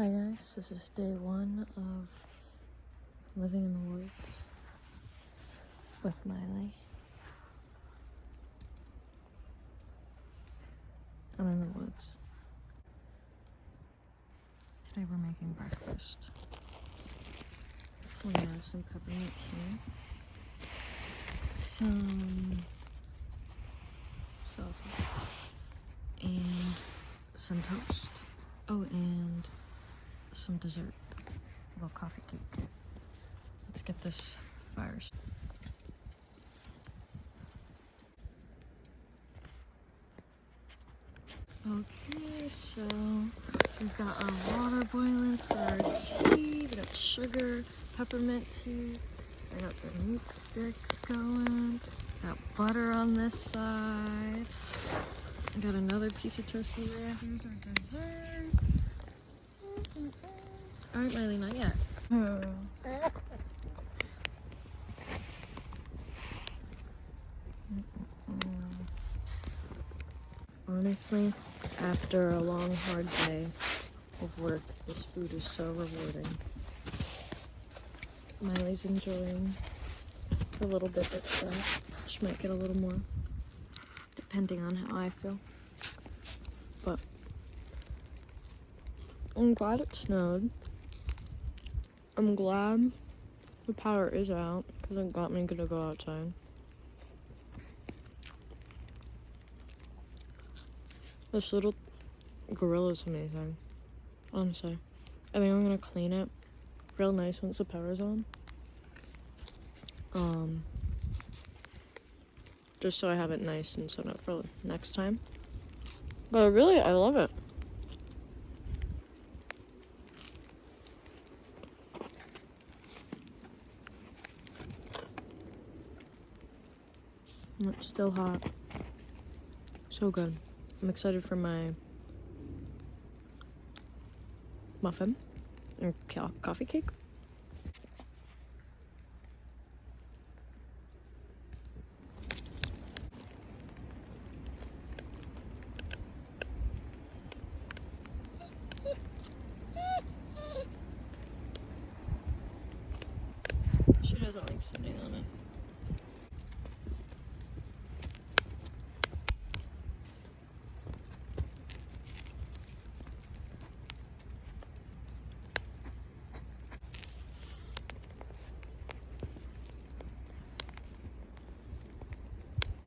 Hi guys, this is day one of living in the woods with Miley. I'm in the woods. Today we're making breakfast. We have some peppermint tea, some salsa, and some toast. Oh, and some dessert, a little coffee cake. Let's get this fire. Okay, so we've got our water boiling for our tea. We got sugar, peppermint tea. I got the meat sticks going. Got butter on this side. I got another piece of toast there. Here's our dessert. All right, Miley, not yet. Honestly, after a long, hard day of work, this food is so rewarding. Miley's enjoying a little bit extra. She might get a little more, depending on how I feel. But I'm glad it snowed. I'm glad the power is out because it got me to go outside. This little gorilla is amazing, honestly. I think I'm gonna clean it real nice once the power's on. Just so I have it nice and set up for next time. But really, I love it. And it's still hot. So good. I'm excited for my muffin and coffee cake.